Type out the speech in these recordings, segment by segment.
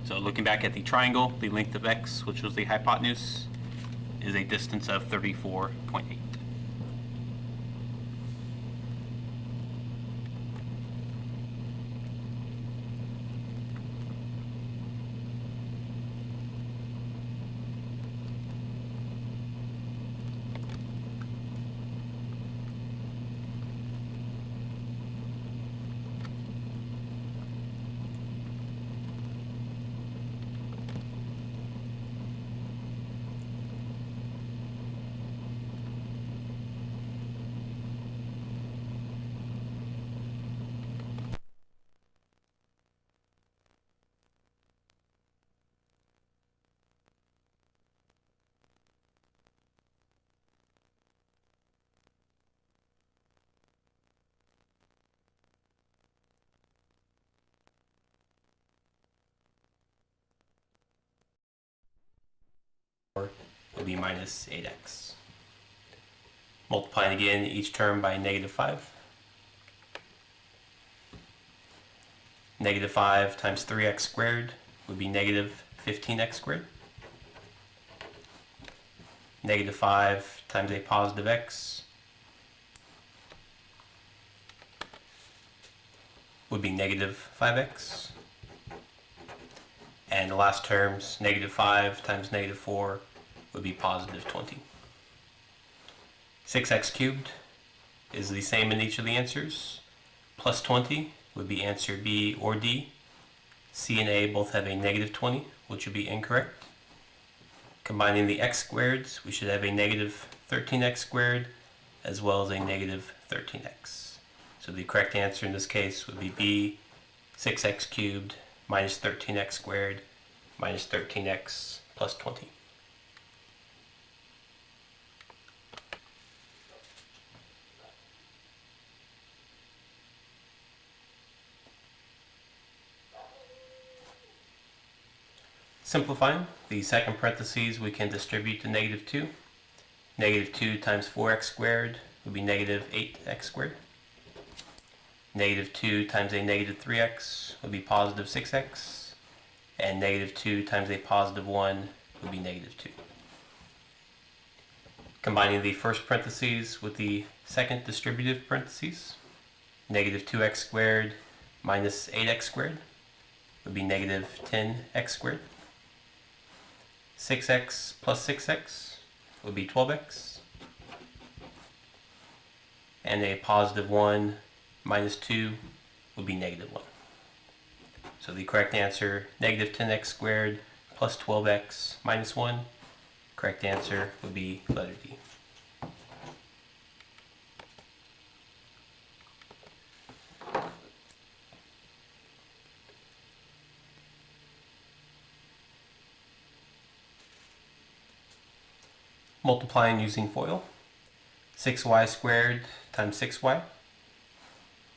So looking back at the triangle, the length of x, which was the hypotenuse, is a distance of 34.8. Would be minus 8x. Multiplying again each term by negative 5. Negative 5 times 3x squared would be negative 15x squared. Negative 5 times a positive x would be negative 5x. And the last terms, negative 5 times negative 4 would be positive 20. 6x cubed is the same in each of the answers. Plus 20 would be answer B or D. C and A both have a negative 20, which would be incorrect. Combining the x squareds, we should have a negative 13x squared as well as a negative 13x. So the correct answer in this case would be B, 6x cubed minus 13x squared minus 13x plus 20. Simplifying, the second parentheses we can distribute to negative 2. Negative 2 times 4x squared would be negative 8x squared. Negative 2 times a negative 3x would be positive 6x. And negative 2 times a positive 1 would be negative 2. Combining the first parentheses with the second distributive parentheses, negative 2x squared minus 8x squared would be negative 10x squared. 6x plus 6x would be 12x. And a positive 1 minus 2 would be negative 1. So the correct answer, negative 10x squared plus 12x minus 1. Correct answer would be letter D. Multiplying using FOIL, 6y squared times 6y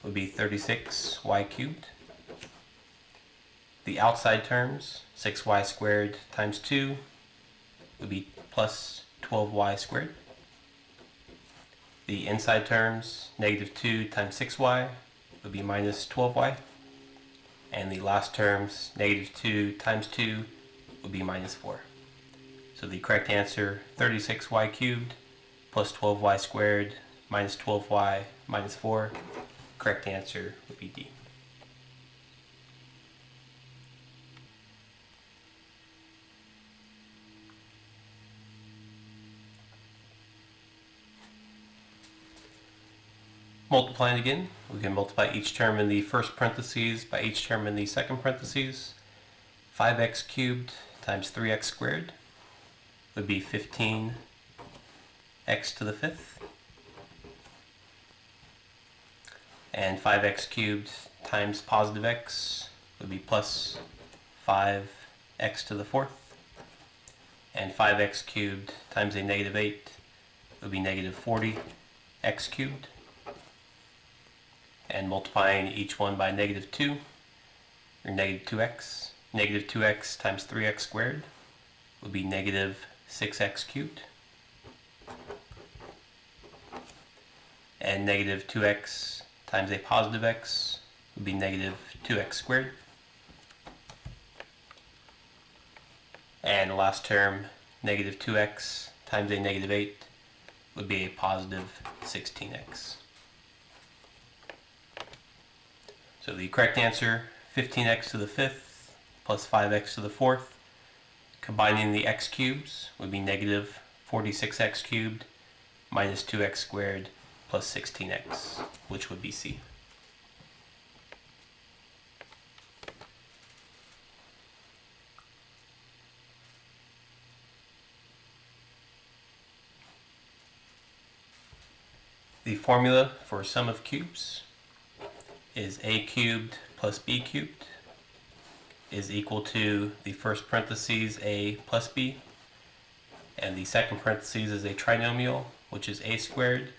would be 36y cubed. The outside terms, 6y squared times 2 would be plus 12y squared. The inside terms, negative 2 times 6y would be minus 12y. And the last terms, negative 2 times 2 would be minus 4. So the correct answer, 36y cubed plus 12y squared minus 12y minus 4. Correct answer would be D. Multiplying again, we can multiply each term in the first parentheses by each term in the second parentheses. 5x cubed times 3x squared would be 15x to the 5th. And 5x cubed times positive x would be plus 5x to the 4th. And 5x cubed times a negative 8 would be negative 40x cubed. And multiplying each one by negative 2, or negative 2x. Negative 2x times 3x squared would be negative 6x cubed. And negative 2x times a positive x would be negative 2x squared. And the last term, negative 2x times a negative 8 would be a positive 16x. So the correct answer, 15x to the 5th plus 5x to the 4th, combining the x cubes would be negative 46x cubed minus 2x squared plus 16x, which would be C. The formula for sum of cubes is a cubed plus b cubed is equal to the first parentheses a plus b, and the second parentheses is a trinomial, which is a squared,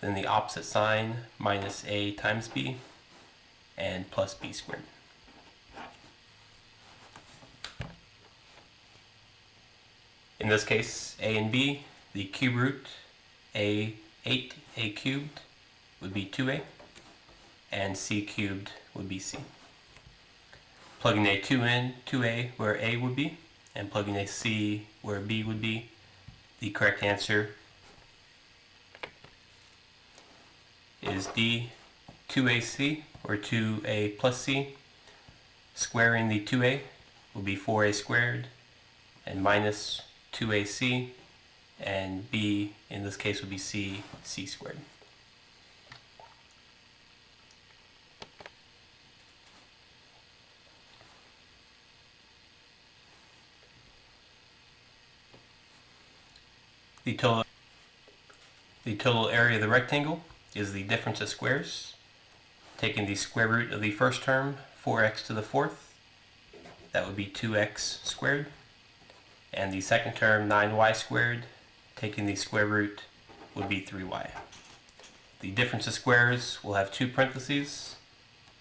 then the opposite sign minus a times b, and plus b squared. In this case, a and b, the cube root, a cubed would be 2a, and c cubed would be c. Plugging a 2 in, 2a where a would be, and plugging a c where b would be, the correct answer is D, 2ac, or 2a plus c. Squaring the 2a will be 4a squared, and minus 2ac, and b in this case would be c squared. The total area of the rectangle is the difference of squares. Taking the square root of the first term, 4x to the 4th, that would be 2x squared. And the second term, 9y squared, taking the square root would be 3y. The difference of squares will have two parentheses,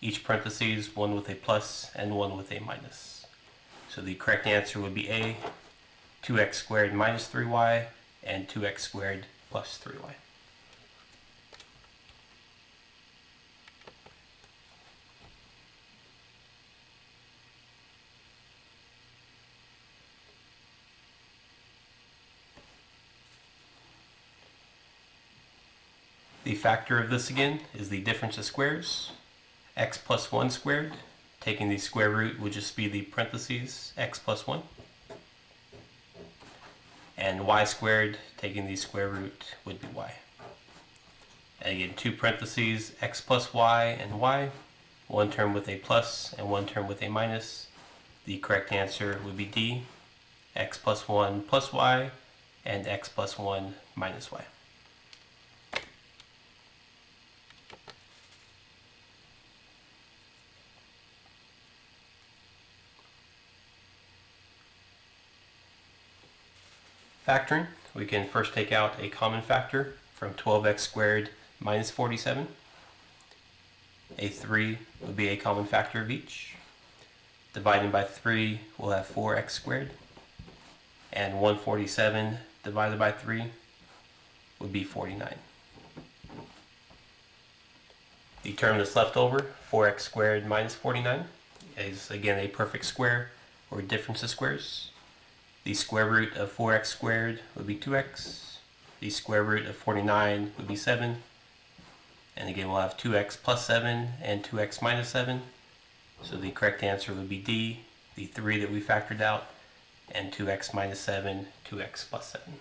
each parentheses one with a plus and one with a minus. So the correct answer would be A, 2x squared minus 3y, and 2x squared plus 3y. The factor of this again is the difference of squares. X plus 1 squared, taking the square root would just be the parentheses x plus 1. And y squared, taking the square root would be y. And again, two parentheses, x plus y and y, one term with a plus and one term with a minus. The correct answer would be D, x plus 1 plus y, and x plus 1 minus y. Factoring, we can first take out a common factor from 12x squared minus 47. A 3 would be a common factor of each. Dividing by 3, we'll have 4x squared. And 147 divided by 3 would be 49. The term that's left over, 4x squared minus 49, is again a perfect square or difference of squares. The square root of 4x squared would be 2x. The square root of 49 would be 7. And again, we'll have 2x plus 7 and 2x minus 7. So the correct answer would be D, the 3 that we factored out, and 2x minus 7, 2x plus 7.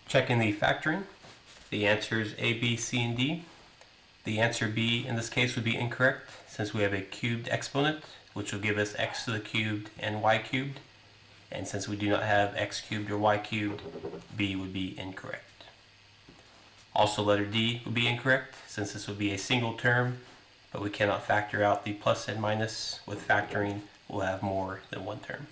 Checking the factoring, the answers A, B, C, and D. The answer B in this case would be incorrect since we have a cubed exponent, which will give us x to the cubed and y cubed. And since we do not have x cubed or y cubed, B would be incorrect. Also, letter D would be incorrect since this would be a single term, but we cannot factor out the plus and minus. With factoring, we'll have more than one term.